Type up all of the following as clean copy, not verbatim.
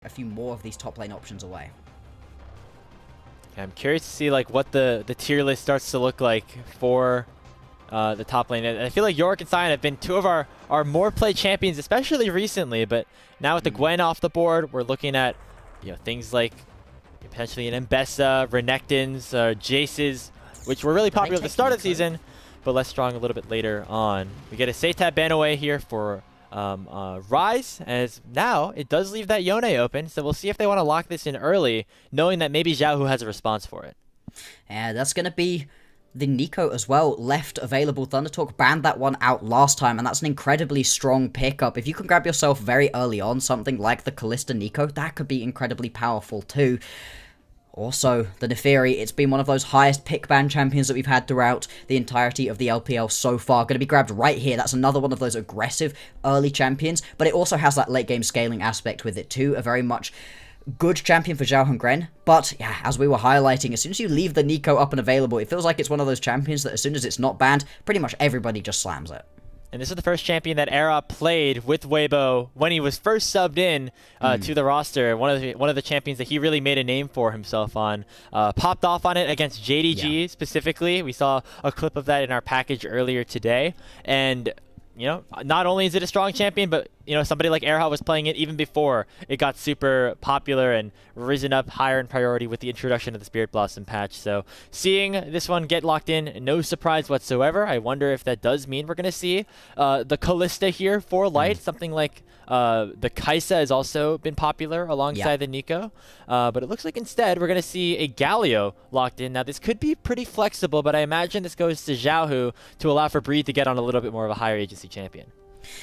a few more of these top lane options away. I'm curious to see like what the tier list starts to look like for the top lane. And I feel like Yorick and Tian have been two of our more played champions, especially recently. But now with the Gwen off the board, we're looking at things like potentially an Mbessa, Renekton's, Jace's, which were really popular at the start of the season, but less strong a little bit later on. We get a SeTab ban away here for Rise, as now it does leave that Yone open, so we'll see if they want to lock this in early, knowing that maybe Xiaohu has a response for it. Yeah, that's going to be the Nico as well, left available. ThunderTalk banned that one out last time, and that's an incredibly strong pickup. If you can grab yourself very early on something like the Kalista Nico, that could be incredibly powerful too. Also, the Neferi, it's been one of those highest pick ban champions that we've had throughout the entirety of the LPL so far. Going to be grabbed right here. That's another one of those aggressive early champions, but it also has that late game scaling aspect with it too. A very much good champion for XiaoHuanGren, but yeah, as we were highlighting, as soon as you leave the Nico up and available, it feels like it's one of those champions that as soon as it's not banned, pretty much everybody just slams it. And this is the first champion that Era played with Weibo when he was first subbed in to the roster. One of the champions that he really made a name for himself on. Popped off on it against JDG specifically. We saw a clip of that in our package earlier today. And not only is it a strong champion, but somebody like Herald was playing it even before it got super popular and risen up higher in priority with the introduction of the Spirit Blossom patch. So seeing this one get locked in, no surprise whatsoever. I wonder if that does mean we're going to see the Kalista here for Light. Something like the Kaisa has also been popular alongside the Nico. But it looks like instead we're going to see a Galio locked in. Now this could be pretty flexible, but I imagine this goes to Xiaohu to allow for Breathe to get on a little bit more of a higher agency champion.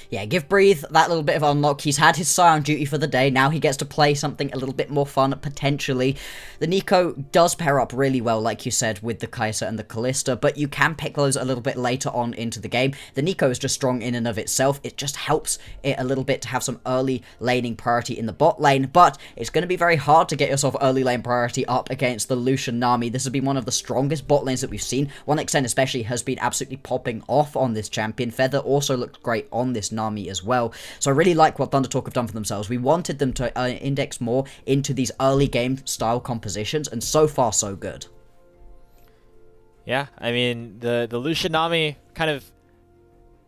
Yeah, give Breathe that little bit of unlock. He's had his Scion duty for the day. Now he gets to play something a little bit more fun, potentially. The Nico does pair up really well, like you said, with the Kaisa and the Kalista, but you can pick those a little bit later on into the game. The Nico is just strong in and of itself. It just helps it a little bit to have some early laning priority in the bot lane, but it's going to be very hard to get yourself early lane priority up against the Lucian Nami. This has been one of the strongest bot lanes that we've seen. 1xN especially has been absolutely popping off on this champion. Feather also looked great on this Nami as well. So I really like what ThunderTalk have done for themselves. We wanted them to index more into these early game style compositions, and so far so good. Yeah, I mean the Lucian Nami kind of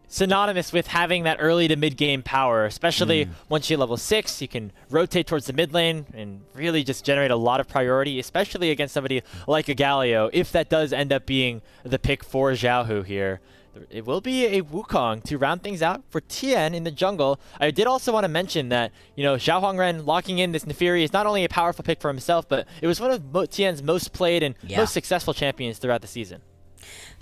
synonymous with having that early to mid game power, especially once you're level 6, you can rotate towards the mid lane and really just generate a lot of priority, especially against somebody like a Galio, if that does end up being the pick for Xiaohu here. It will be a Wukong to round things out for Tian in the jungle. I did also want to mention that, XiaoHuanGren locking in this Neferi is not only a powerful pick for himself, but it was one of Tian's most played and most successful champions throughout the season.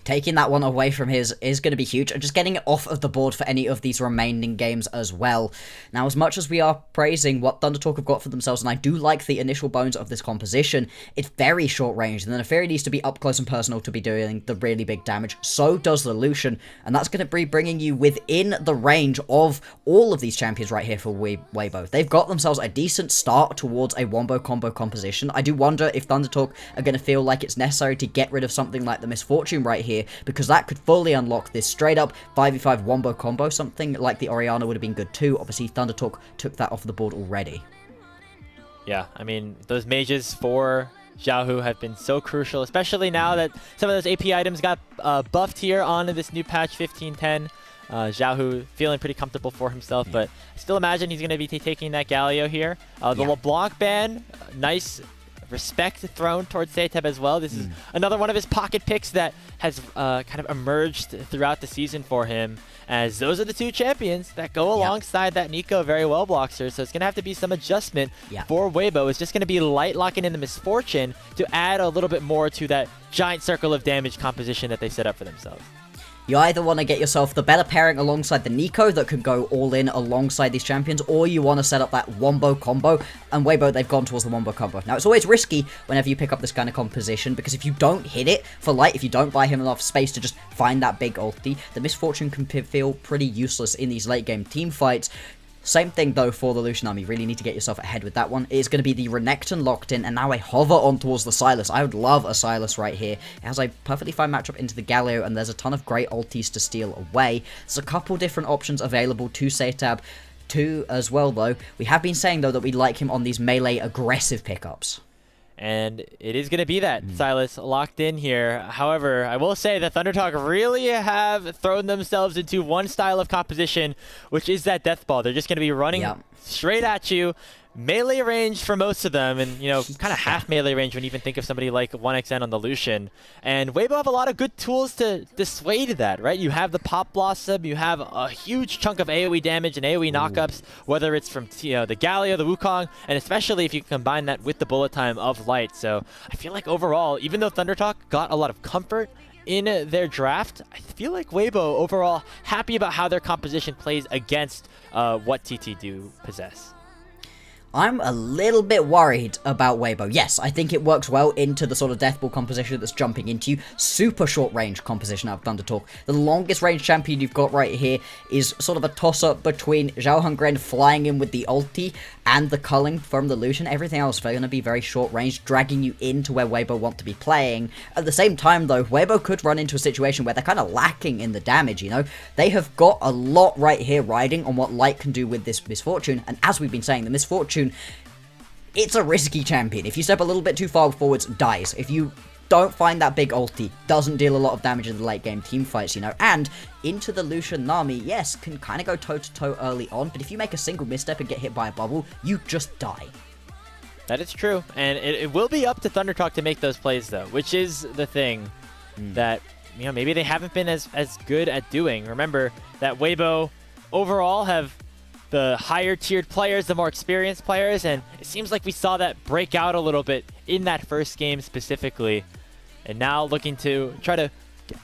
Taking that one away from his is going to be huge, and just getting it off of the board for any of these remaining games as well. Now, as much as we are praising what ThunderTalk have got for themselves, and I do like the initial bones of this composition, it's very short range, and the Neferi needs to be up close and personal to be doing the really big damage. So does the Lucian, and that's going to be bringing you within the range of all of these champions right here for Weibo. They've got themselves a decent start towards a wombo combo composition. I do wonder if ThunderTalk are going to feel like it's necessary to get rid of something like the Misfortune right here, because that could fully unlock this straight up 5v5 wombo combo. Something like the Orianna would have been good too. Obviously, ThunderTalk took that off the board already. Yeah, I mean, those mages for Xiaohu have been so crucial, especially now that some of those AP items got buffed here on this new patch 15.10. Xiaohu feeling pretty comfortable for himself, but I still imagine he's going to be taking that Galio here. The LeBlanc ban, nice respect thrown towards SeTab as well. This is another one of his pocket picks that has kind of emerged throughout the season for him, as those are the two champions that go alongside that Nico very well, Bloxxer. So it's going to have to be some adjustment for Weibo. It's just going to be Light locking in the Misfortune to add a little bit more to that giant circle of damage composition that they set up for themselves. You either want to get yourself the better pairing alongside the Nico that can go all in alongside these champions, or you want to set up that wombo combo, and Weibo, they've gone towards the wombo combo. Now, it's always risky whenever you pick up this kind of composition, because if you don't hit it for Light, if you don't buy him enough space to just find that big ulti, the Misfortune can feel pretty useless in these late game team fights. Same thing, though, for the Lucian Army. You really need to get yourself ahead with that one. It is going to be the Renekton locked in, and now a hover on towards the Sylas. I would love a Sylas right here. It has a perfectly fine matchup into the Galio, and there's a ton of great ultis to steal away. There's a couple different options available to SeTab. G2 as well, though. We have been saying, though, that we like him on these melee aggressive pickups. And it is going to be that, Silas, locked in here. However, I will say that ThunderTalk really have thrown themselves into one style of composition, which is that death ball. They're just going to be running straight at you. Melee range for most of them, and kind of half melee range when you even think of somebody like 1xN on the Lucian. And Weibo have a lot of good tools to dissuade that, right? You have the Pop Blossom, you have a huge chunk of AoE damage and AoE knockups, whether it's from the Galio, the Wukong, and especially if you combine that with the bullet time of Light. So I feel like overall, even though ThunderTalk got a lot of comfort in their draft, I feel like Weibo overall happy about how their composition plays against what TT do possess. I'm a little bit worried about Weibo. Yes, I think it works well into the sort of deathball composition that's jumping into you. Super short range composition out of ThunderTalk. The longest range champion you've got right here is sort of a toss-up between XiaoHuanGren flying in with the ulti and the culling from the Lucian. Everything else is going to be very short range, dragging you into where Weibo want to be playing. At the same time, though, Weibo could run into a situation where they're kind of lacking in the damage, They have got a lot right here riding on what Light can do with this Misfortune, and as we've been saying, the Misfortune, it's a risky champion. If you step a little bit too far forwards, dies. If you don't find that big ulti, doesn't deal a lot of damage in the late game team fights, and into the Lucian Nami, yes, can kind of go toe-to-toe early on, but if you make a single misstep and get hit by a bubble, you just die. That is true, and it will be up to ThunderTalk to make those plays, though, which is the thing that, maybe they haven't been as good at doing. Remember that Weibo overall have the higher tiered players, the more experienced players, and it seems like we saw that break out a little bit in that first game specifically. And now looking to try to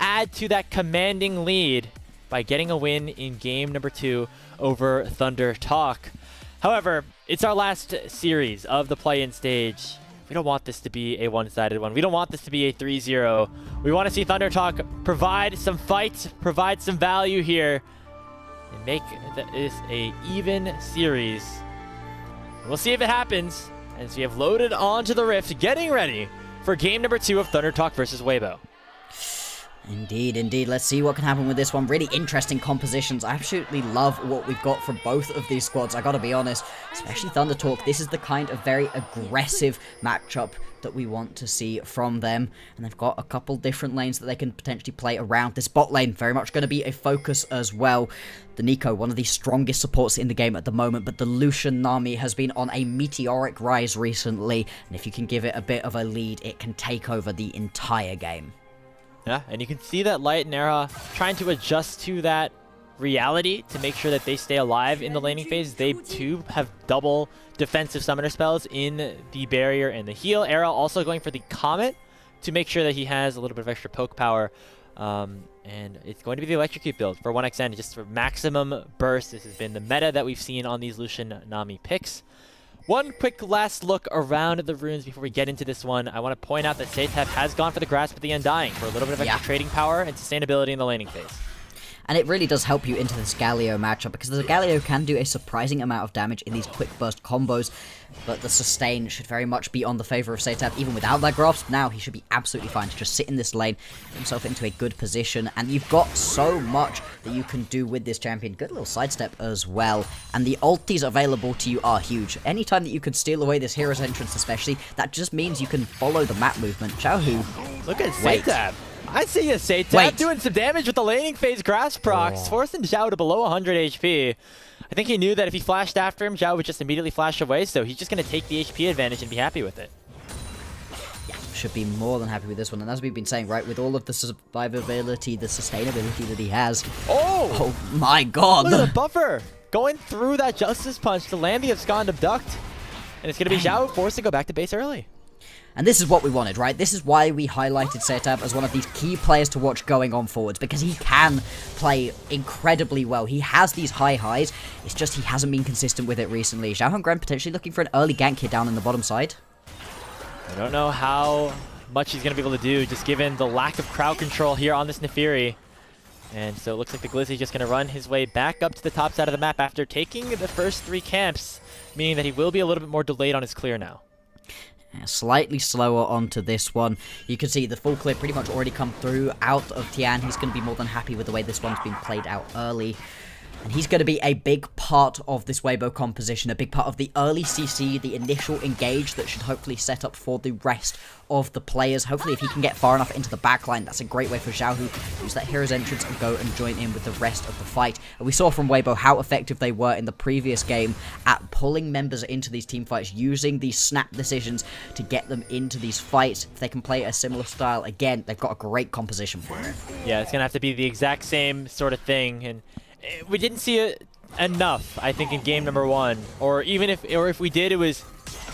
add to that commanding lead by getting a win in game number 2 over ThunderTalk. However, it's our last series of the play-in stage. We don't want this to be a one-sided one. We don't want this to be a 3-0. We want to see ThunderTalk provide some fight, provide some value here, and make this a even series. We'll see if it happens as we have loaded onto the Rift, getting ready for game number 2 of ThunderTalk versus Weibo. Indeed. Let's see what can happen with this one. Really interesting compositions. I absolutely love what we've got from both of these squads, I gotta be honest. Especially ThunderTalk. This is the kind of very aggressive matchup that we want to see from them. And they've got a couple different lanes that they can potentially play around. This bot lane, very much going to be a focus as well. The Nico, one of the strongest supports in the game at the moment, but the Lucian Nami has been on a meteoric rise recently. And if you can give it a bit of a lead, it can take over the entire game. Yeah, and you can see that Light and Era trying to adjust to that reality to make sure that they stay alive in the laning phase. They too have double defensive summoner spells in the barrier and the heal. Era also going for the Comet to make sure that he has a little bit of extra poke power. And it's going to be the electrocute build for 1xN, just for maximum burst. This has been the meta that we've seen on these Lucian Nami picks. One quick last look around the runes before we get into this one. I want to point out that SeTab has gone for the Grasp of the Undying for a little bit of extra trading power and sustainability in the laning phase. And it really does help you into this Galio matchup, because the Galio can do a surprising amount of damage in these quick burst combos, but the sustain should very much be on the favor of SeTab. Even without that grasp, now he should be absolutely fine to just sit in this lane, get himself into a good position, and you've got so much that you can do with this champion. Good little sidestep as well, and the ultis available to you are huge. Anytime that you can steal away this hero's entrance especially, that just means you can follow the map movement. Xiaohu, look at SeTab. I see a SeTab doing some damage with the laning phase grasp procs, forcing Xiao to below 100 HP. I think he knew that if he flashed after him, Xiao would just immediately flash away, so he's just going to take the HP advantage and be happy with it. Yeah, should be more than happy with this one. And as we've been saying, right, with all of the survivability, the sustainability that he has. Oh my god! Look at the buffer! Going through that Justice Punch to land the Abscond Abduct. And it's going to be Xiao forced to go back to base early. And this is what we wanted, right? This is why we highlighted SeTab as one of these key players to watch going on forwards, because he can play incredibly well. He has these high highs, it's just he hasn't been consistent with it recently. XiaoHuanGren potentially looking for an early gank here down in the bottom side. I don't know how much he's going to be able to do, just given the lack of crowd control here on this Nefiri. And so it looks like the Glizzy's just going to run his way back up to the top side of the map after taking the first 3 camps, meaning that he will be a little bit more delayed on his clear now. Slightly slower onto this one. You can see the full clear pretty much already come through out of Tian. He's going to be more than happy with the way this one's been played out early. And he's going to be a big part of this Weibo composition, a big part of the early CC, the initial engage that should hopefully set up for the rest of the players. Hopefully if he can get far enough into the backline, that's a great way for Xiaohu to use that hero's entrance and go and join in with the rest of the fight. And we saw from Weibo how effective they were in the previous game at pulling members into these team fights, using these snap decisions to get them into these fights. If they can play a similar style again, they've got a great composition for it. Yeah, it's going to have to be the exact same sort of thing, and we didn't see it enough, I think, in game number 1, or even if we did, it was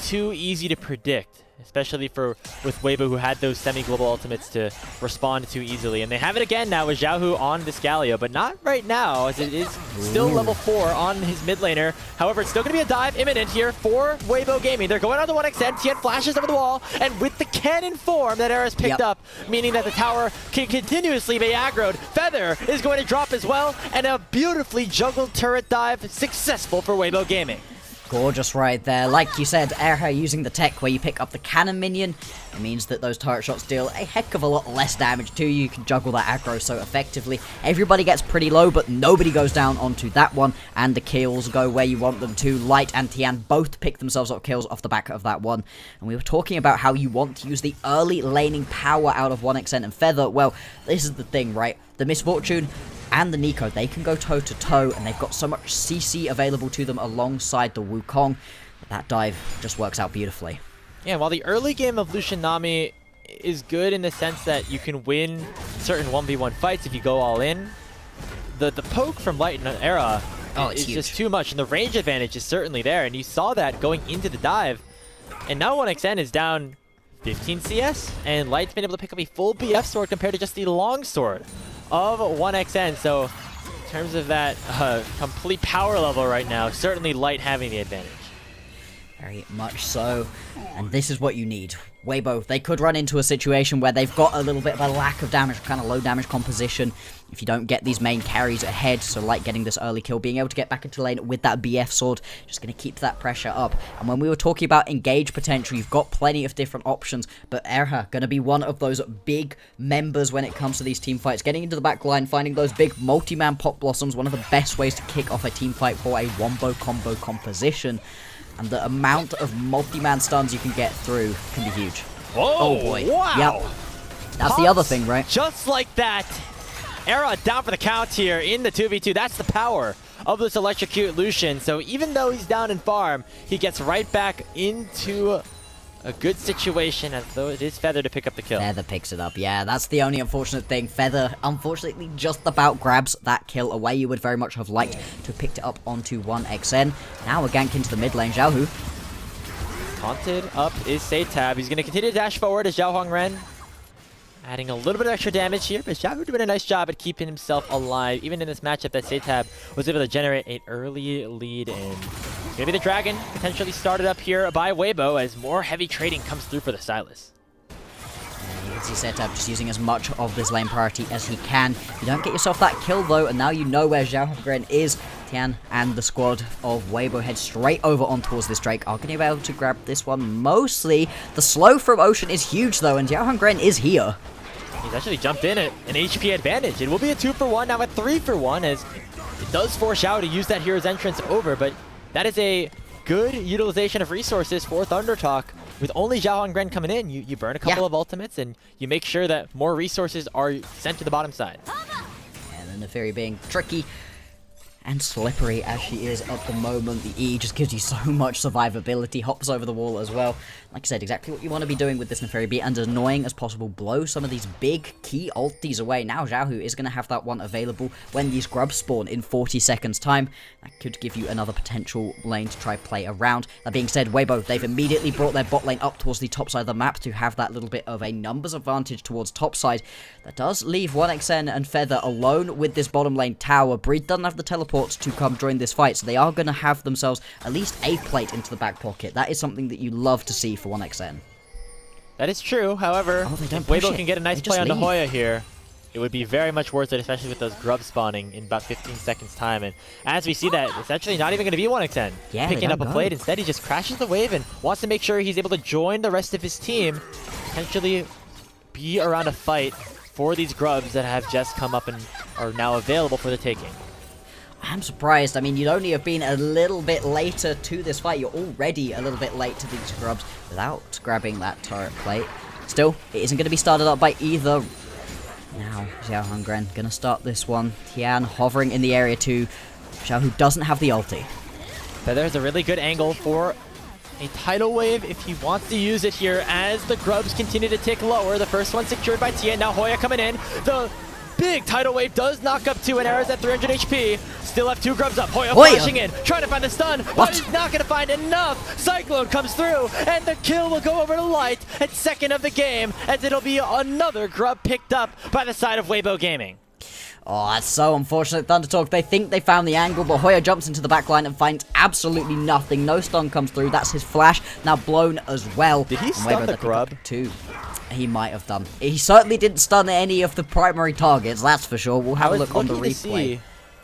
too easy to predict, especially with Weibo, who had those semi-global ultimates to respond too easily. And they have it again now with Xiaohu on this Galio, but not right now, as it is still level 4 on his mid laner. However, it's still going to be a dive imminent here for Weibo Gaming. They're going on the 1xn, Tian flashes over the wall, and with the cannon form that Era's picked up, meaning that the tower can continuously be aggroed, Feather is going to drop as well, and a beautifully juggled turret dive successful for Weibo Gaming. Gorgeous right there. Like you said, Erha using the tech where you pick up the cannon minion, it means that those turret shots deal a heck of a lot less damage to you. You can juggle that aggro so effectively. Everybody gets pretty low, but nobody goes down onto that one, and the kills go where you want them to. Light and Tian both pick themselves up kills off the back of that one. And we were talking about how you want to use the early laning power out of 1xn and Feather. Well, this is the thing, right? The Misfortune and the Nico, they can go toe-to-toe, and they've got so much CC available to them alongside the Wukong. That dive just works out beautifully. Yeah, while the early game of Lucian Nami is good in the sense that you can win certain 1v1 fights if you go all in, the poke from Light and Era is just too much, and the range advantage is certainly there, and you saw that going into the dive. And now 1xn is down 15 CS, and Light's been able to pick up a full BF sword compared to just the long sword of 1xn. So in terms of that complete power level right now, certainly Light having the advantage. Very much so, and this is what you need. Weibo, they could run into a situation where they've got a little bit of a lack of damage, kind of low damage composition, if you don't get these main carries ahead. So Light getting this early kill, being able to get back into lane with that BF sword, just going to keep that pressure up. And when we were talking about engage potential, you've got plenty of different options, but Erha going to be one of those big members when it comes to these team fights. Getting into the back line, finding those big multi-man pop blossoms, one of the best ways to kick off a team fight for a wombo combo composition. And the amount of multi-man stuns you can get through can be huge. Whoa, oh boy. Wow. Yep. That's the other thing, right? Just like that. Era down for the count here in the 2v2. That's the power of this electrocute Lucian. So even though he's down in farm, he gets right back into a good situation, as though it is Feather to pick up the kill. Feather picks it up, yeah. That's the only unfortunate thing. Feather, unfortunately, just about grabs that kill away. You would very much have liked to have picked it up onto 1xn. Now a gank into the mid lane. Xiaohu. Taunted up is SeTab. He's going to continue to dash forward as XiaoHuanGren, adding a little bit of extra damage here, but Xiaohu doing a nice job at keeping himself alive, even in this matchup that SeTab was able to generate an early lead in. Maybe the Dragon potentially started up here by Weibo as more heavy trading comes through for the Sylas. You can see SeTab just using as much of this lane priority as he can. You don't get yourself that kill though, and now you know where XiaoHuanGren is. Tian and the squad of Weibo head straight over on towards this Drake. Are going to be able to grab this one mostly. The slow from Ocean is huge though, and XiaoHuanGren is here. He's actually jumped in at an HP advantage. It will be a 2-for-1, now a 3-for-1, as it does force Xiao to use that hero's entrance over, but that is a good utilization of resources for ThunderTalk. With only XiaoHuanGren coming in, you burn a couple of ultimates, and you make sure that more resources are sent to the bottom side. And the Neferi being tricky and slippery as she is at the moment. The E just gives you so much survivability, hops over the wall as well. Like I said, exactly what you want to be doing with this Neferi. Be as annoying as possible, blow some of these big key ultis away. Now Xiaohu is going to have that one available when these grubs spawn in 40 seconds time. That could give you another potential lane to try play around. That being said, Weibo, they've immediately brought their bot lane up towards the top side of the map to have that little bit of a numbers advantage towards top side. That does leave 1xn and Feather alone with this bottom lane tower. Breed doesn't have the teleports to come join this fight, so they are going to have themselves at least a plate into the back pocket. That is something that you love to see for 1xn. That is true, however, if Weibo can get a nice play onto Hoya here, it would be very much worth it, especially with those grubs spawning in about 15 seconds time. And as we see that, it's actually not even going to be 1xn picking up a plate. Instead, he just crashes the wave and wants to make sure he's able to join the rest of his team, potentially be around a fight for these grubs that have just come up and are now available for the taking. I'm surprised. I mean, you'd only have been a little bit later to this fight. You're already a little bit late to these grubs without grabbing that turret plate. Still, it isn't going to be started up by either. Now, XiaoHuanGren going to start this one. Tian hovering in the area too. Xiaohu doesn't have the ulti. But there's a really good angle for a tidal wave if he wants to use it here as the grubs continue to tick lower. The first one secured by Tian. Now Hoya coming in. The big tidal wave does knock up 2 and Era's at 300 HP. Still have 2 grubs up. Hoya flashing in, trying to find the stun, but he's not going to find enough. Cyclone comes through, and the kill will go over to Light at second of the game, as it'll be another grub picked up by the side of Weibo Gaming. Oh, that's so unfortunate. ThunderTalk, they think they found the angle, but Hoya jumps into the backline and finds absolutely nothing. No stun comes through. That's his flash, now blown as well. Did he stun the grub? Too. He might have done. He certainly didn't stun any of the primary targets, that's for sure. We'll have a look on the replay. See,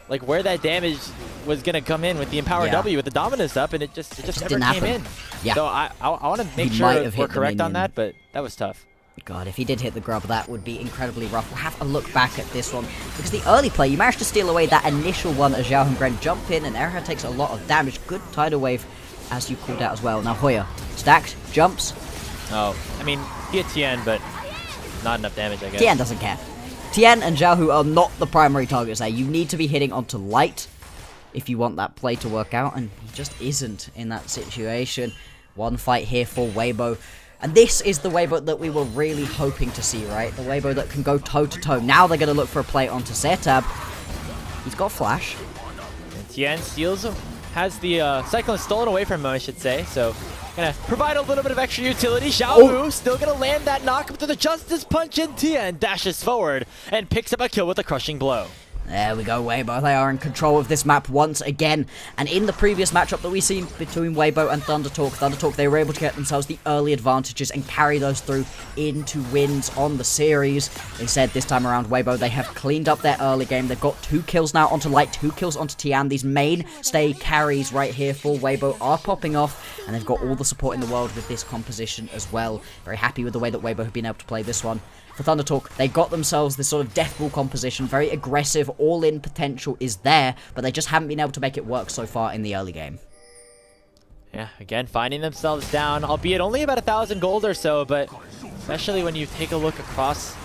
like, where that damage was going to come in with the Empower W with the Dominus up, and it just never came in. Yeah. So I want to make sure we're correct on that, but that was tough. God, if he did hit the grub, that would be incredibly rough. We'll have a look back at this one, because the early play, you managed to steal away that initial one as XiaoHuanGren jump in, and Erha takes a lot of damage. Good tidal wave, as you called out as well. Now Hoya, stacked, jumps. Oh, I mean, he hit Tian, but not enough damage, I guess. Tian doesn't care. Tian and Xiaohu are not the primary targets there. You need to be hitting onto Light if you want that play to work out, and he just isn't in that situation. One fight here for Weibo. And this is the Weibo that we were really hoping to see, right? The Weibo that can go toe-to-toe. Now they're going to look for a play onto SeTab. He's got flash. And Tian steals him. Has the Cyclone stolen away from him, I should say. So, gonna provide a little bit of extra utility. Xiaohu still gonna land that knock to the Justice Punch, and Tian dashes forward and picks up a kill with a crushing blow. There we go, Weibo. They are in control of this map once again. And in the previous matchup that we've seen between Weibo and ThunderTalk, they were able to get themselves the early advantages and carry those through into wins on the series. Instead, this time around, Weibo, they have cleaned up their early game. They've got 2 kills now onto Light, 2 kills onto Tian. These mainstay carries right here for Weibo are popping off, and they've got all the support in the world with this composition as well. Very happy with the way that Weibo have been able to play this one. For ThunderTalk, they got themselves this sort of death ball composition, very aggressive, all-in potential is there, but they just haven't been able to make it work so far in the early game. Yeah, again, finding themselves down, albeit only about 1,000 gold or so, but especially when you take a look across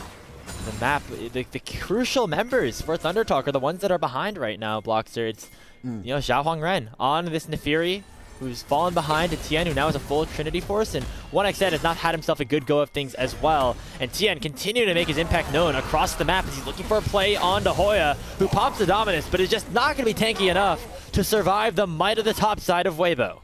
the map, the crucial members for ThunderTalk are the ones that are behind right now, Bloxxer. It's, you know, XiaoHuanGren on this Nefiri, who's fallen behind to Tian, who now has a full Trinity Force, and 1xN has not had himself a good go of things as well. And Tian continuing to make his impact known across the map as he's looking for a play onto Hoya, who pops the Dominus, but is just not going to be tanky enough to survive the might of the top side of Weibo.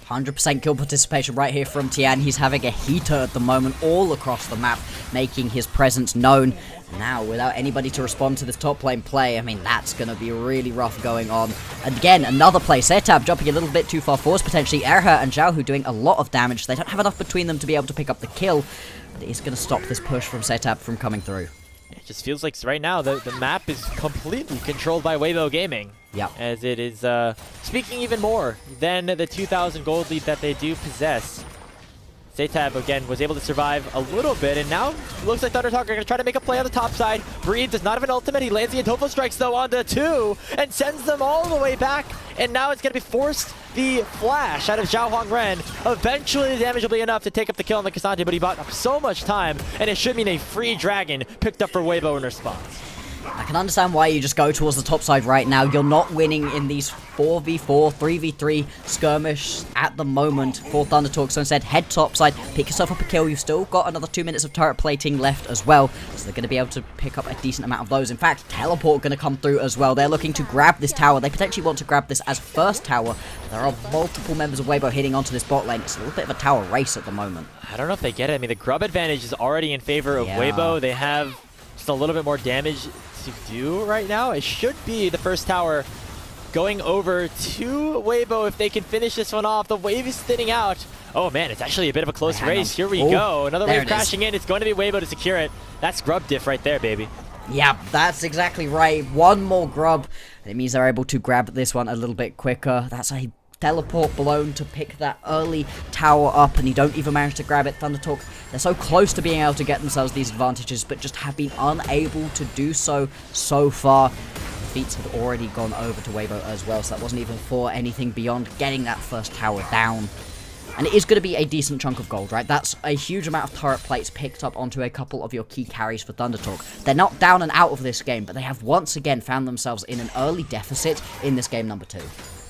100% kill participation right here from Tian. He's having a heater at the moment all across the map, making his presence known. Now, without anybody to respond to this top lane play, I mean, that's going to be really rough going on. And again, another play. SeTab jumping a little bit too far forward, potentially. Erha and Xiaohu doing a lot of damage. They don't have enough between them to be able to pick up the kill, but it is going to stop this push from SeTab from coming through. It just feels like right now the map is completely controlled by Weibo Gaming. Yeah. As it is speaking even more than the 2,000 gold lead that they do possess. SeTab, again, was able to survive a little bit, and now it looks like ThunderTalk are going to try to make a play on the top side. Breathe does not have an ultimate. He lands the Antofo Strikes, though, onto 2, and sends them all the way back, and now it's going to be forced the flash out of XiaoHuanGren. Eventually, the damage will be enough to take up the kill on the Cassandra, but he bought up so much time, and it should mean a free dragon picked up for Weibo in response. I can understand why you just go towards the top side right now. You're not winning in these 4v4, 3v3 skirmish at the moment for ThunderTalk. So instead, head top side, pick yourself up a kill. You've still got another 2 minutes of turret plating left as well. So they're going to be able to pick up a decent amount of those. In fact, teleport going to come through as well. They're looking to grab this tower. They potentially want to grab this as first tower. There are multiple members of Weibo hitting onto this bot lane. It's a little bit of a tower race at the moment. I don't know if they get it. I mean, the grub advantage is already in favor of Weibo. They have just a little bit more damage to do right now. It should be the first tower going over to Weibo if they can finish this one off. The wave is thinning out. Oh man, it's actually a bit of a close race. Here we go. Another wave crashing in. It's going to be Weibo to secure it. That's grub diff right there, baby. Yeah, that's exactly right. One more grub. It means they're able to grab this one a little bit quicker. That's a teleport blown to pick that early tower up, and you don't even manage to grab it. ThunderTalk, they're so close to being able to get themselves these advantages, but just have been unable to do so far. defeats had already gone over to Weibo as well, so that wasn't even for anything beyond getting that first tower down. And it is going to be a decent chunk of gold, right? That's a huge amount of turret plates picked up onto a couple of your key carries for ThunderTalk. They're not down and out of this game, but they have once again found themselves in an early deficit in this game number 2.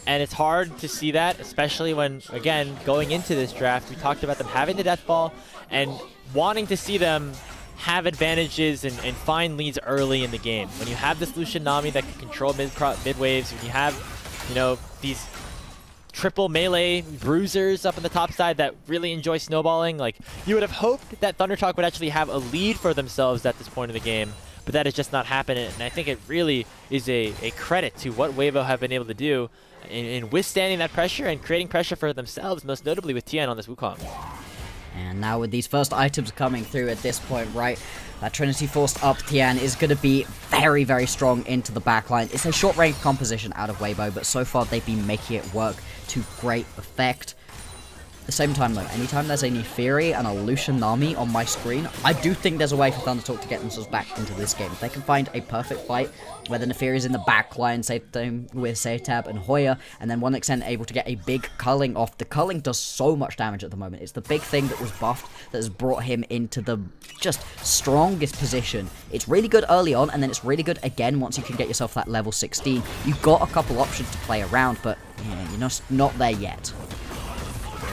And it's hard to see that, especially when, again, going into this draft, we talked about them having the death ball and wanting to see them have advantages and find leads early in the game. When you have this Lucian Nami that can control mid waves, when you have, you know, these triple melee bruisers up on the top side that really enjoy snowballing, like, you would have hoped that ThunderTalk would actually have a lead for themselves at this point in the game, but that has just not happened. And I think it really is a credit to what Weibo have been able to do in withstanding that pressure and creating pressure for themselves, most notably with Tian on this Wukong. And now with these first items coming through at this point, right, that Trinity Forced up Tian is going to be very, very strong into the backline. It's a short-range composition out of Weibo, but so far they've been making it work to great effect. At the same time, though, anytime there's a Neferi and a Lucian Nami on my screen, I do think there's a way for ThunderTalk to get themselves back into this game. If they can find a perfect fight where the Neferi is in the backline, same with SeTab and Hoya, and then 1xN able to get a big culling off. The culling does so much damage at the moment. It's the big thing that was buffed that has brought him into the just strongest position. It's really good early on, and then it's really good again once you can get yourself that level 16. You've got a couple options to play around, but yeah, you're not there yet.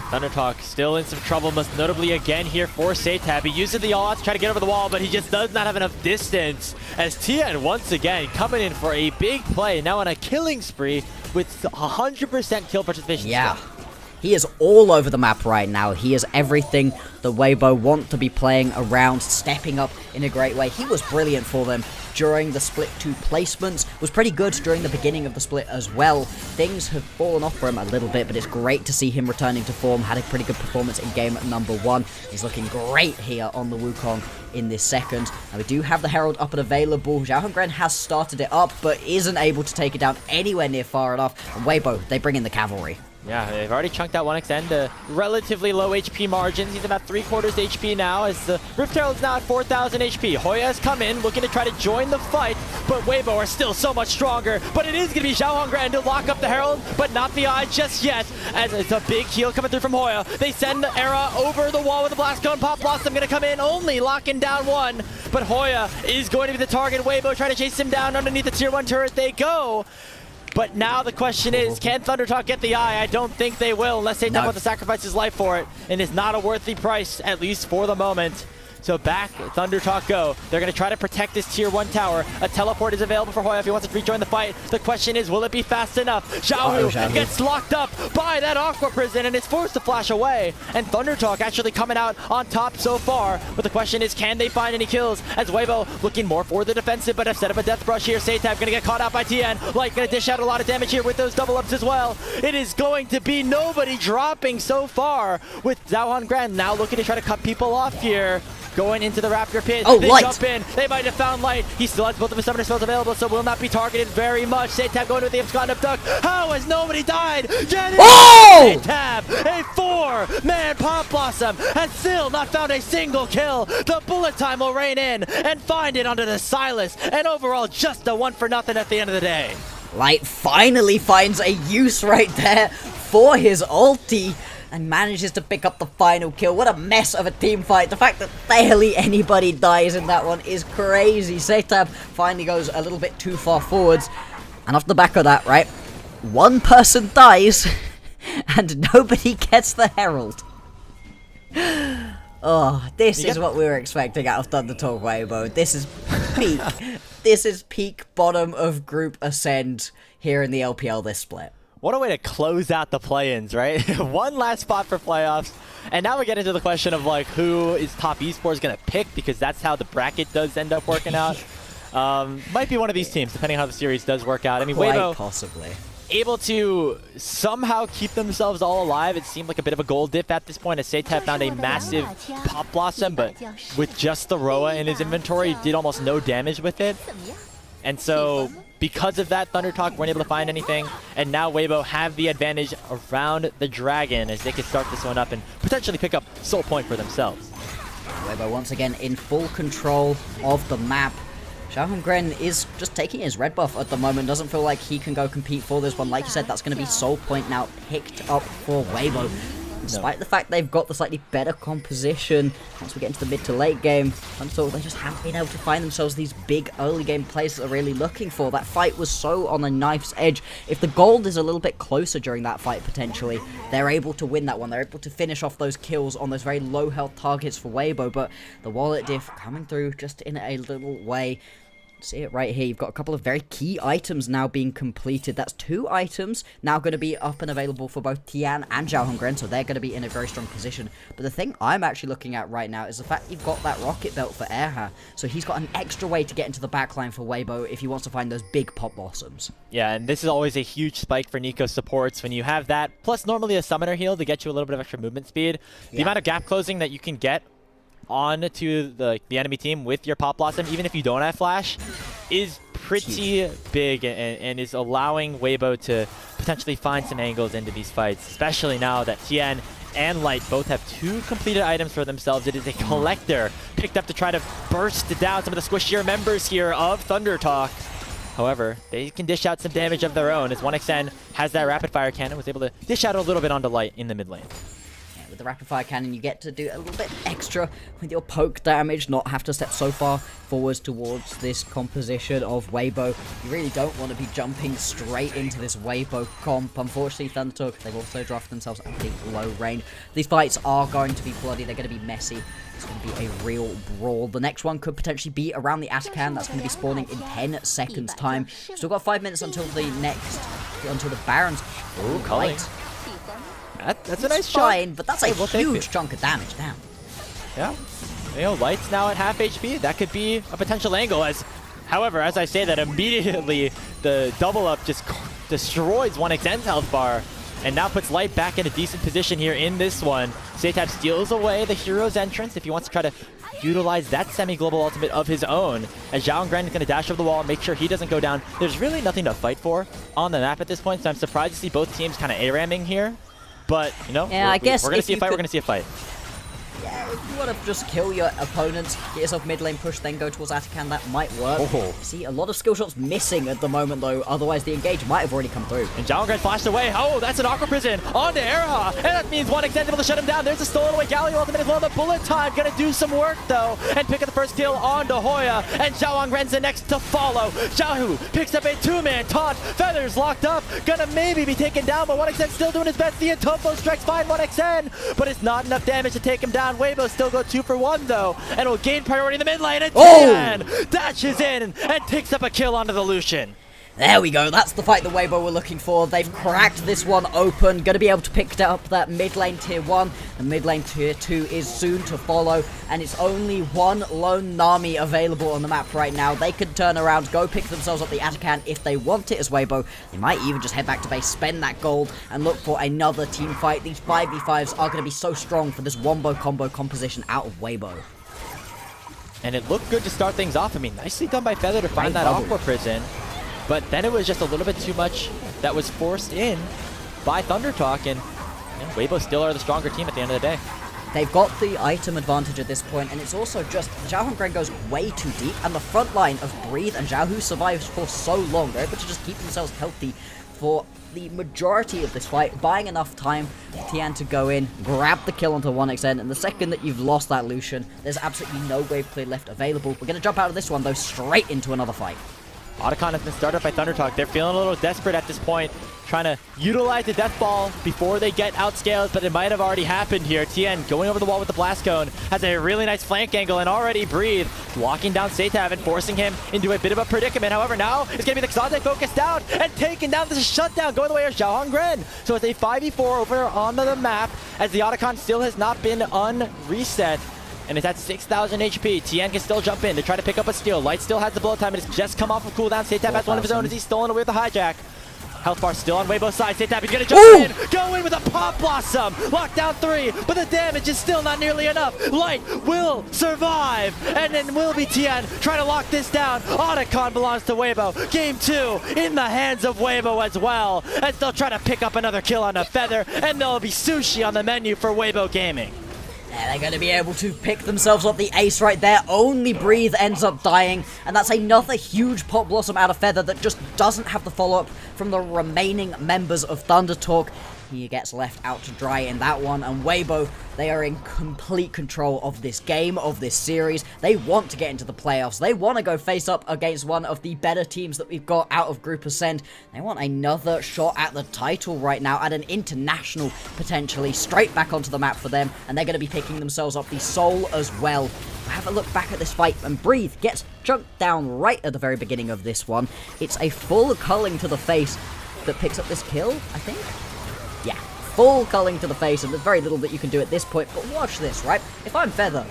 ThunderTalk still in some trouble, most notably again here for SeTab. He uses the all-out to try to get over the wall, but he just does not have enough distance. As Tian once again coming in for a big play, now on a killing spree with 100% kill participation. Yeah. He is all over the map right now. He is everything the Weibo want to be playing around, stepping up in a great way. He was brilliant for them during the split 2 placements, was pretty good during the beginning of the split as well. Things have fallen off for him a little bit, but it's great to see him returning to form. Had a pretty good performance in game number 1. He's looking great here on the Wukong in this second. And we do have the Herald up and available. XiaoHuanGren has started it up, but isn't able to take it down anywhere near far enough. And Weibo, they bring in the cavalry. Yeah, they've already chunked out 1xN to relatively low HP margins. He's about 3/4 HP now, as the Rift Herald's now at 4,000 HP. Hoya has come in, looking to try to join the fight, but Weibo are still so much stronger. But it is going to be XiaoHuanGren to lock up the Herald, but not the Eye just yet, as it's a big heal coming through from Hoya. They send the Era over the wall with the Blast Cone. Pop Blossom going to come in, only locking down one, but Hoya is going to be the target. Weibo trying to chase him down underneath the tier 1 turret. They go. But now the question is, can ThunderTalk get the Eye? I don't think they will, unless SeTab wants to sacrifice his life for it, and it's not a worthy price, at least for the moment. So back ThunderTalk go. They're going to try to protect this tier 1 tower. A teleport is available for Hoya if he wants to rejoin the fight. The question is, will it be fast enough? Xiaohu gets locked up by that Aqua Prison and is forced to flash away. And ThunderTalk actually coming out on top so far. But the question is, can they find any kills? As Weibo looking more for the defensive, but have set up a death brush here. SeTab going to get caught out by Tian. Light going to dish out a lot of damage here with those double ups as well. It is going to be nobody dropping so far, with XiaoHuanGren now looking to try to cut people off here. Going into the Raptor pit. Oh, they Light. jump in. They might have found Light. He still has both of his summoner spells available, so will not be targeted very much. SeTab going with the Abscond Abduct. How has nobody died? Get it! Oh! SeTab, a 4-man Pop Blossom, has still not found a single kill. The bullet time will reign in and find it onto the Silas. And overall, just a 1-for-0 at the end of the day. Light finally finds a use right there for his ulti and manages to pick up the final kill. What a mess of a team fight. The fact that barely anybody dies in that one is crazy. SeTab finally goes a little bit too far forwards. And off the back of that, right, one person dies and nobody gets the Herald. Oh, this is what we were expecting out of ThunderTalk Weibo. This is peak. This is peak bottom of group ascend here in the LPL this split. What a way to close out the play-ins, right? One last spot for playoffs. And now we get into the question of, like, who is top esports going to pick, because that's how the bracket does end up working out. Might be one of these teams, depending on how the series does work out. I mean, Weibo possibly able to somehow keep themselves all alive. It seemed like a bit of a gold dip at this point, as SeTab found a massive Pop Blossom, but with just the Roa in his inventory, did almost no damage with it. And so, because of that, ThunderTalk weren't able to find anything, and now Weibo have the advantage around the Dragon, as they can start this one up and potentially pick up Soul Point for themselves. Weibo once again in full control of the map. XiaoHuanGren is just taking his red buff at the moment. Doesn't feel like he can go compete for this one. Like you said, that's going to be Soul Point now picked up for Weibo. Despite the fact they've got the slightly better composition, once we get into the mid to late game, ThunderTalk, they just haven't been able to find themselves these big early game plays that they're really looking for. That fight was so on a knife's edge. If the gold is a little bit closer during that fight, potentially, they're able to win that one. They're able to finish off those kills on those very low health targets for Weibo, but the wallet diff coming through just in a little way. See it right here. You've got a couple of very key items now being completed. That's 2 items now going to be up and available for both Tian and XiaoHuanGren, so they're going to be in a very strong position. But the thing I'm actually looking at right now is the fact you've got that rocket belt for Erha, so he's got an extra way to get into the backline for Weibo if he wants to find those big pop blossoms. Yeah, and this is always a huge spike for Nico supports when you have that, plus normally a summoner heal to get you a little bit of extra movement speed. The amount of gap closing that you can get onto the enemy team with your pop blossom, even if you don't have flash, is pretty big and is allowing Weibo to potentially find some angles into these fights, especially now that Tian and Light both have 2 completed items for themselves. It is a collector picked up to try to burst down some of the squishier members here of ThunderTalk. However, they can dish out some damage of their own as 1xN has that rapid fire cannon, was able to dish out a little bit onto Light in the mid lane. With the rapid fire cannon, you get to do a little bit extra with your poke damage, not have to step so far forwards towards this composition of Weibo. You really don't want to be jumping straight into this Weibo comp. Unfortunately, ThunderTalk, they've also drafted themselves a big low range. These fights are going to be bloody, they're going to be messy. It's going to be a real brawl. The next one could potentially be around the Atakan. That's going to be spawning in 10 seconds time. Still got 5 minutes until the Baron's. Ooh, calling. That's a nice fine, shot. but that's a huge chunk of damage down. Yeah. You know, Light's now at half HP. That could be a potential angle. However, as I say that, immediately the double up just destroys 1xN's health bar and now puts Light back in a decent position here in this one. SeTab steals away the hero's entrance if he wants to try to utilize that semi-global ultimate of his own, as XiaoHuanGren is going to dash over the wall and make sure he doesn't go down. There's really nothing to fight for on the map at this point, so I'm surprised to see both teams kind of A-ramming here. But, you know, yeah, I guess we're going to see a fight, we're going to see a fight. Yeah, if you want to just kill your opponents, get yourself mid lane push, then go towards Atakan, that might work. Oh. See, a lot of skill shots missing at the moment, though. Otherwise, the engage might have already come through. And XiaoHuanGren flashed away. Oh, that's an Aqua Prison onto Erha. And that means 1xN able to shut him down. There's a stolen away Galio ultimate as well. The bullet time going to do some work, though. And pick up the first kill onto Hoya. And XiaoHuanGren's the next to follow. Xiaohu picks up a 2-man taunt. Feathers locked up. Gonna maybe be taken down, but 1xN still doing his best. The Intofo strikes fine 1xN, but it's not enough damage to take him down. Weibo still go 2 for 1 though, and will gain priority in the mid lane, and Tian dashes in and picks up a kill onto the Lucian. There we go, that's the fight that Weibo were looking for. They've cracked this one open, going to be able to pick up that mid lane tier 1. The mid lane tier 2 is soon to follow, and it's only one lone Nami available on the map right now. They could turn around, go pick themselves up the Atakan if they want it as Weibo. They might even just head back to base, spend that gold, and look for another team fight. These 5v5s are going to be so strong for this wombo combo composition out of Weibo. And it looked good to start things off. I mean, nicely done by Feather to find that Aqua Prison. But then it was just a little bit too much that was forced in by ThunderTalk, and Weibo still are the stronger team at the end of the day. They've got the item advantage at this point, and it's also just XiaoHuanGren goes way too deep, and the front line of Breathe and Xiaohu survives for so long. They're able to just keep themselves healthy for the majority of this fight, buying enough time for Tian to go in, grab the kill onto 1xN, and the second that you've lost that Lucian, there's absolutely no wave clear left available. We're going to jump out of this one, though, straight into another fight. Otacon has been started by ThunderTalk. They're feeling a little desperate at this point, trying to utilize the Death Ball before they get outscaled, but it might have already happened here. Tian going over the wall with the Blast Cone, has a really nice flank angle, and already Breathe walking down SeTab and forcing him into a bit of a predicament. However, now it's going to be the Xante focused out and taken down. This is shutdown going the way of XiaoHuanGren. So it's a 5v4 over on the map, as the Otacon still has not been unreset. And it's at 6,000 HP. Tian can still jump in to try to pick up a steal. Light still has the bullet time. It has just come off of cooldown. SeTab has one of his own as he's stolen away with the hijack. Health bar still on Weibo's side. SeTab is going to jump in. Go in with a Pop Blossom. Lockdown 3, but the damage is still not nearly enough. Light will survive. And then will be Tian trying to lock this down. Otacon belongs to Weibo. Game 2 in the hands of Weibo as well, as they'll try to pick up another kill on a Feather, and there'll be sushi on the menu for Weibo Gaming. They're going to be able to pick themselves up the ace right there. Only Breathe ends up dying, and that's another huge Pop Blossom out of Feather that just doesn't have the follow-up from the remaining members of ThunderTalk. He gets left out to dry in that one, and Weibo, they are in complete control of this game, of this series. They want to get into the playoffs. They want to go face up against one of the better teams that we've got out of Group Ascend. They want another shot at the title right now, at an international, potentially, straight back onto the map for them, and they're going to be picking themselves up the Soul as well. Have a look back at this fight, and Breathe gets chunked down right at the very beginning of this one. It's a full culling to the face that picks up this kill, I think? Yeah, full culling to the face, and there's very little that you can do at this point, but watch this, right? If I'm Feather...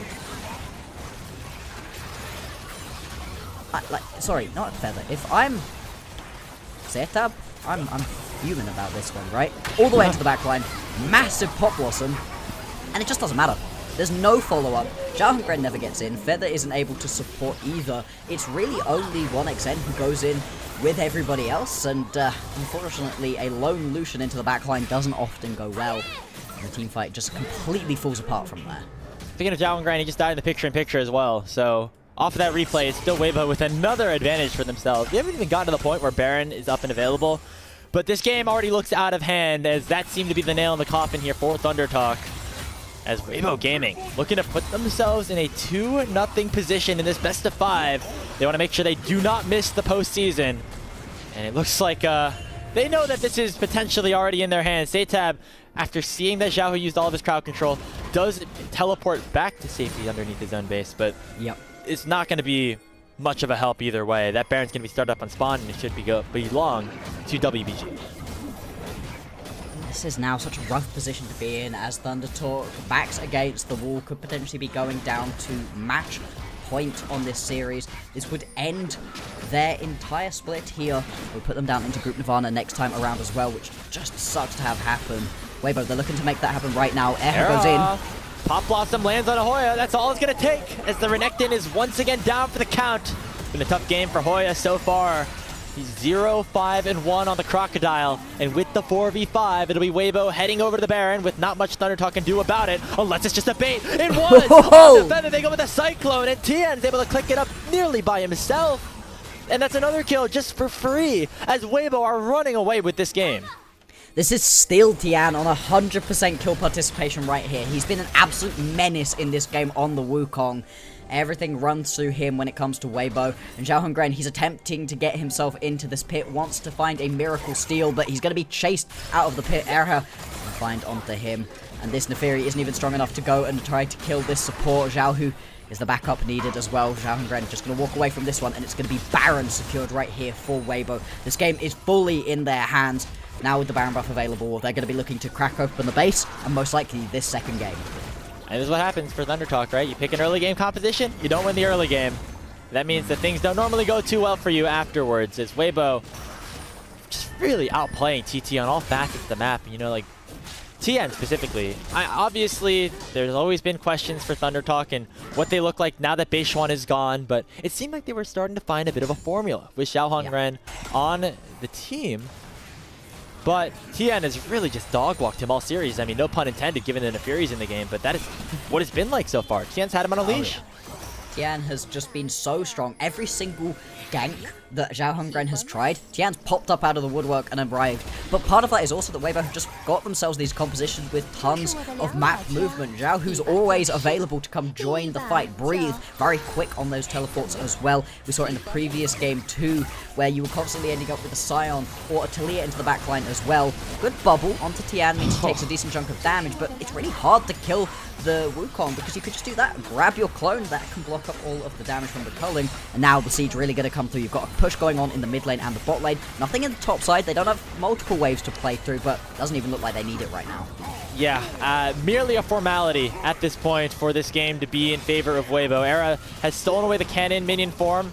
sorry, not Feather. If I'm... SeTab, I'm fuming about this one, right? All the way into the back line, massive Pop Blossom, and it just doesn't matter. There's no follow-up. XiaoHuanGren never gets in. Feather isn't able to support either. It's really only 1xN who goes in with everybody else, and unfortunately a lone Lucian into the backline doesn't often go well, and the team fight just completely falls apart from there. Speaking of XiaoHuanGren, he just died in the picture-in-picture as well, so off of that replay, it's still Weibo with another advantage for themselves. They haven't even gotten to the point where Baron is up and available, but this game already looks out of hand, as that seemed to be the nail in the coffin here for ThunderTalk. As Weibo Gaming looking to put themselves in a 2-0 position in this best of 5. They want to make sure they do not miss the postseason. And it looks like they know that this is potentially already in their hands. SeTab, after seeing that Xiaohu used all of his crowd control, does teleport back to safety underneath his own base, but it's not going to be much of a help either way. That Baron's going to be started up on spawn, and it should belong to WBG. This is now such a rough position to be in, as ThunderTalk backs against the wall, could potentially be going down to match point on this series. This would end their entire split here. We'll put them down into Group Nirvana next time around as well, which just sucks to have happen. Weibo, they're looking to make that happen right now. Air goes in. Pop Blossom lands on a Hoya. That's all it's going to take, as the Renekton is once again down for the count. Been a tough game for Hoya so far. He's 0-5-1 on the Crocodile, and with the 4v5, it'll be Weibo heading over to the Baron with not much ThunderTalk can do about it, unless it's just a bait. It was! On the Feather, they go with the Cyclone, and Tian is able to click it up nearly by himself. And that's another kill just for free, as Weibo are running away with this game. This is still Tian on 100% kill participation right here. He's been an absolute menace in this game on the Wukong. Everything runs through him when it comes to Weibo. And XiaoHuanGren, he's attempting to get himself into this pit, wants to find a miracle steal, but he's going to be chased out of the pit. Erha will find onto him. And this Neferi isn't even strong enough to go and try to kill this support. Xiaohu is the backup needed as well. XiaoHuanGren just going to walk away from this one, and it's going to be Baron secured right here for Weibo. This game is fully in their hands. Now with the Baron buff available, they're going to be looking to crack open the base, and most likely this second game. And this is what happens for ThunderTalk, right? You pick an early game composition, you don't win the early game. That means that things don't normally go too well for you afterwards, as Weibo just really outplaying TT on all facets of the map. You know, like, Tian specifically. Obviously, there's always been questions for ThunderTalk and what they look like now that Beishuan is gone, but it seemed like they were starting to find a bit of a formula with XiaoHuanGren on the team. But Tian has really just dog-walked him all series. I mean, no pun intended, given the Neferis in the game, but that is what it's been like so far. Tian's had him on a leash. Tian has just been so strong. Every single gank that XiaoHuanGren has tried, Tian's popped up out of the woodwork and arrived. But part of that is also that Weibo have just got themselves these compositions with tons of map movement. Xiaohu's always available to come join the fight. Breathe, very quick on those teleports as well. We saw it in the previous game too, where you were constantly ending up with a Scion or a Talia into the backline as well. Good bubble onto Tian means he takes a decent chunk of damage, but it's really hard to kill the Wukong because you could just do that, grab your clone, that can block up all of the damage from the culling, and now the siege really going to come through. You've got a push going on in the mid lane and the bot lane. Nothing in the top side. They don't have multiple waves to play through, but it doesn't even look like they need it right now. Yeah, merely a formality at this point for this game to be in favor of Weibo. Era has stolen away the cannon minion form.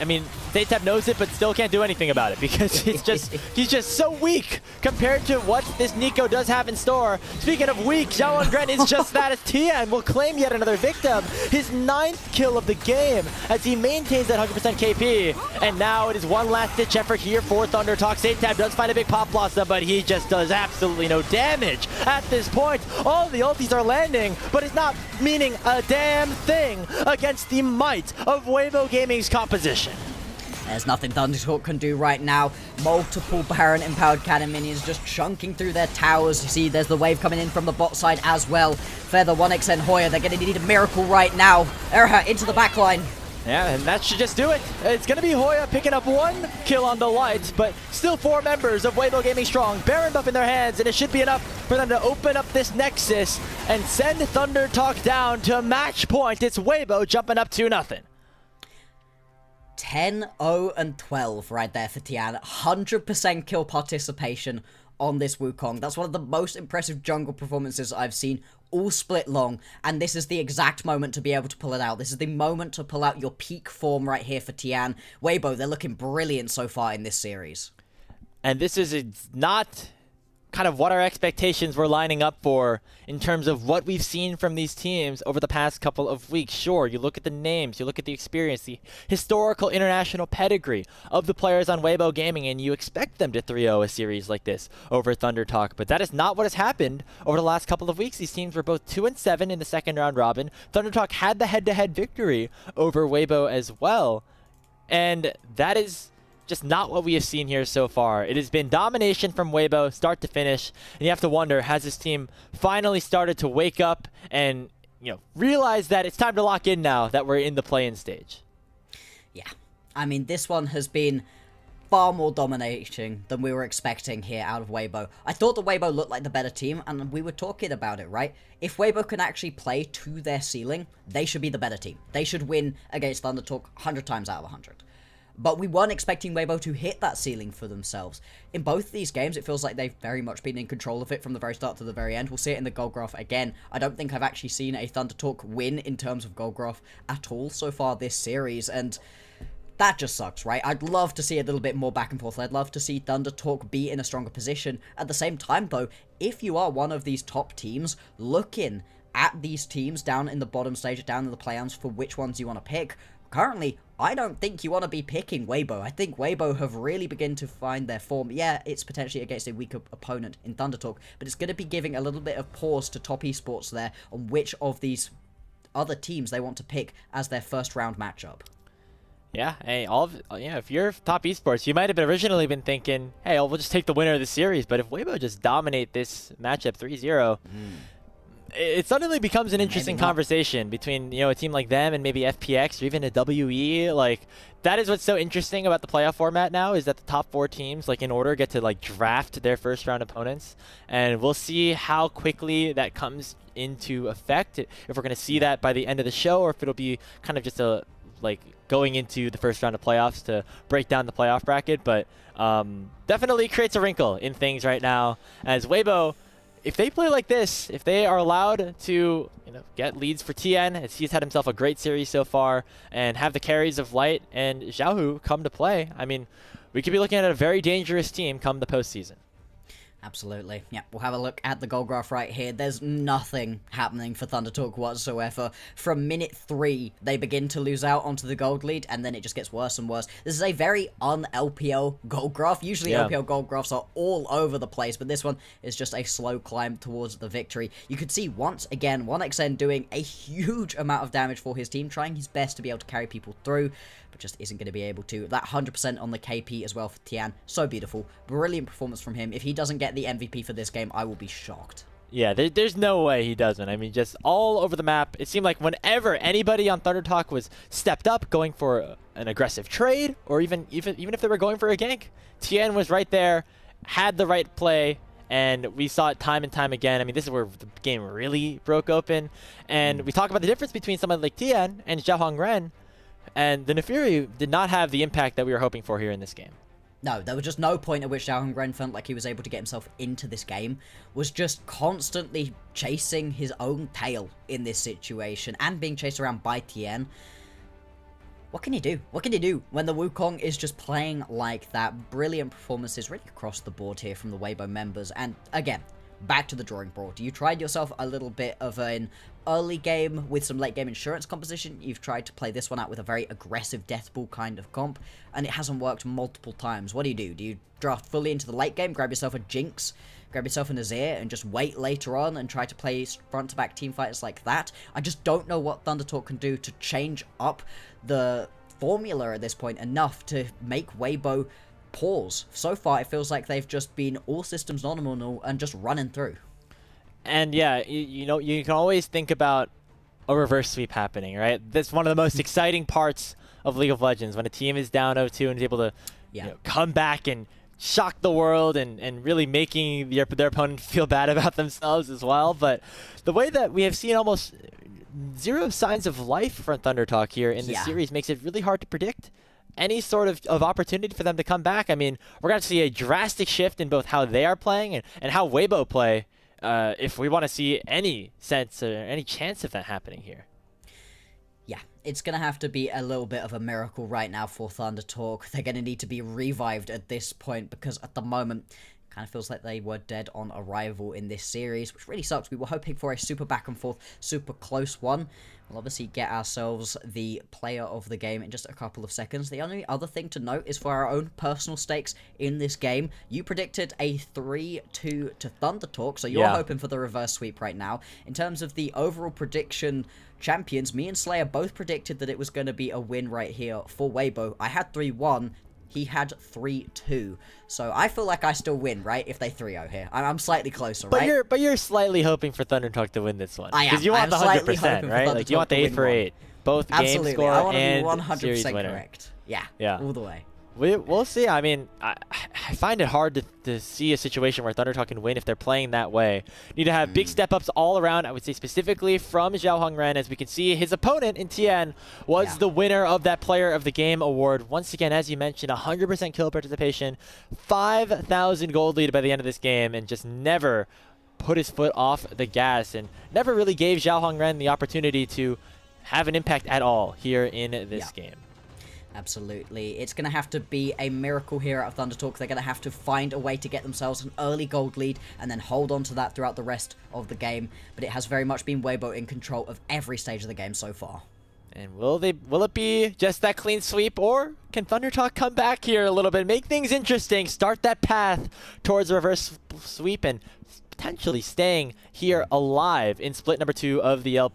I mean, SeTab knows it, but still can't do anything about it because he's just so weak compared to what this NiKo does have in store. Speaking of weak, XiaoHuanGren is just that as Tian will claim yet another victim. His 9th kill of the game as he maintains that 100% KP. And now it is one last ditch effort here for ThunderTalk. SeTab does find a big pop loss though, but he just does absolutely no damage at this point. All the ultis are landing, but it's not meaning a damn thing against the might of Waybo Gaming's composition. There's nothing ThunderTalk can do right now. Multiple Baron empowered cannon minions just chunking through their towers. You see, there's the wave coming in from the bot side as well. Feather 1xn Hoya, they're going to need a miracle right now. Erha into the backline. Yeah, and that should just do it. It's going to be Hoya picking up 1 kill on the lights, but still 4 members of Weibo Gaming strong. Baron buff in their hands, and it should be enough for them to open up this Nexus and send ThunderTalk down to match point. It's Weibo jumping up 2-0. 10-0-12 right there for Tian. 100% kill participation on this Wukong. That's one of the most impressive jungle performances I've seen all split long, and this is the exact moment to be able to pull it out. This is the moment to pull out your peak form right here for Tian. Weibo, they're looking brilliant so far in this series. And this is not kind of what our expectations were lining up for in terms of what we've seen from these teams over the past couple of weeks. Sure, you look at the names, you look at the experience, the historical international pedigree of the players on Weibo Gaming, and you expect them to 3-0 a series like this over ThunderTalk. But that is not what has happened over the last couple of weeks. These teams were both 2-7 in the second round robin. ThunderTalk had the head-to-head victory over Weibo as well. And that is just not what we have seen here so far. It has been domination from Weibo, start to finish, and you have to wonder, has this team finally started to wake up and, you know, realize that it's time to lock in now that we're in the play-in stage? Yeah, I mean, this one has been far more dominating than we were expecting here out of Weibo. I thought the Weibo looked like the better team, and we were talking about it, right? If Weibo can actually play to their ceiling, they should be the better team. They should win against ThunderTalk 100 times out of 100. But we weren't expecting Weibo to hit that ceiling for themselves. In both these games, it feels like they've very much been in control of it from the very start to the very end. We'll see it in the gold graph again. I don't think I've actually seen a ThunderTalk win in terms of gold graph at all so far this series, and that just sucks, right? I'd love to see a little bit more back and forth. I'd love to see ThunderTalk be in a stronger position. At the same time, though, if you are one of these top teams looking at these teams down in the bottom stage, down in the play-ins for which ones you want to pick, currently, I don't think you want to be picking Weibo. I think Weibo have really begun to find their form. Yeah, it's potentially against a weaker opponent in ThunderTalk, but it's going to be giving a little bit of pause to top esports there on which of these other teams they want to pick as their first round matchup. Yeah, hey, if you're top esports, you might have originally been thinking, hey, we'll just take the winner of the series, but if Weibo just dominate this matchup 3-0, it suddenly becomes an interesting conversation between, you know, a team like them and maybe FPX or even a WE. Like, that is what's so interesting about the playoff format now, is that the top 4 teams, like, in order, get to, like, draft their first round opponents. And we'll see how quickly that comes into effect, if we're going to see that by the end of the show, or if it'll be kind of just a, like, going into the first round of playoffs to break down the playoff bracket. But definitely creates a wrinkle in things right now, as Weibo, if they play like this, if they are allowed to, you know, get leads for Tian, as he's had himself a great series so far, and have the carries of Light and Xiaohu come to play, I mean, we could be looking at a very dangerous team come the postseason. Absolutely. Yeah, we'll have a look at the gold graph right here. There's nothing happening for ThunderTalk whatsoever. From minute 3, they begin to lose out onto the gold lead, and then it just gets worse and worse. This is a very un-LPL gold graph. Usually LPL gold graphs are all over the place, but this one is just a slow climb towards the victory. You could see once again 1xn doing a huge amount of damage for his team, trying his best to be able to carry people through, but just isn't going to be able to. That 100% on the KP as well for Tian. So beautiful. Brilliant performance from him. If he doesn't get the MVP for this game, I will be shocked. Yeah, there's no way he doesn't. I mean, just all over the map. It seemed like whenever anybody on ThunderTalk was stepped up, going for an aggressive trade, or even if they were going for a gank, Tian was right there, had the right play, and we saw it time and time again. I mean, this is where the game really broke open. And we talk about the difference between someone like Tian and XiaoHuanGren, and the Nefiri did not have the impact that we were hoping for here in this game. No, there was just no point at which XiaoHuanGren felt like he was able to get himself into this game. Was just constantly chasing his own tail in this situation and being chased around by Tian. what can you do? What can you do when the Wukong is just playing like that? Brilliant performances really across the board here from the Weibo members. And again, back to the drawing board. You tried yourself a little bit of an early game with some late game insurance composition. You've tried to play this one out with a very aggressive death ball kind of comp, and it hasn't worked multiple times. What do? Do you draft fully into the late game, grab yourself a Jinx, grab yourself an Azir, and just wait later on and try to play front-to-back team fights like that? I just don't know what ThunderTalk can do to change up the formula at this point enough to make Weibo pause. So far, it feels like they've just been all systems nominal and just running through. And yeah, you know, you can always think about a reverse sweep happening, right? That's one of the most exciting parts of League of Legends, when a team is down 0-2 and is able to you know, come back and shock the world and really making their opponent feel bad about themselves as well. But the way that we have seen almost zero signs of life from ThunderTalk here in this series makes it really hard to predict any sort of opportunity for them to come back. I mean, we're going to see a drastic shift in both how they are playing and how Weibo play if we want to see any sense or any chance of that happening here. Yeah, it's going to have to be a little bit of a miracle right now for ThunderTalk. They're going to need to be revived at this point, because at the moment, it kind of feels like they were dead on arrival in this series, which really sucks. We were hoping for a super back and forth, super close one. We'll obviously get ourselves the player of the game in just a couple of seconds. The only other thing to note is for our own personal stakes in this game, you predicted a 3-2 to ThunderTalk, so you're hoping for the reverse sweep right now. In terms of the overall prediction champions, me and Slayer both predicted that it was going to be a win right here for Weibo. I had 3-1. He had 3-2. So I feel like I still win, right? If they 3-0 here. I'm slightly closer, right? But you're slightly hoping for ThunderTalk to win this one. I am. Because you want the 100%, right? Like you want the 8 for 8. Both game score I want to and be 100% series winner. correct. Yeah. All the way. We'll see. I mean, I find it hard to see a situation where ThunderTalk can win if they're playing that way. Need to have big step-ups all around, I would say specifically from XiaoHuanGren. As we can see, his opponent in Tian was the winner of that Player of the Game award. Once again, as you mentioned, 100% kill participation, 5,000 gold lead by the end of this game, and just never put his foot off the gas and never really gave XiaoHuanGren the opportunity to have an impact at all here in this game. Absolutely. It's going to have to be a miracle here out of ThunderTalk. They're going to have to find a way to get themselves an early gold lead and then hold on to that throughout the rest of the game. But it has very much been Weibo in control of every stage of the game so far. And will it be just that clean sweep, or can ThunderTalk come back here a little bit, make things interesting, start that path towards a reverse sweep and potentially staying here alive in split number 2 of the LPL?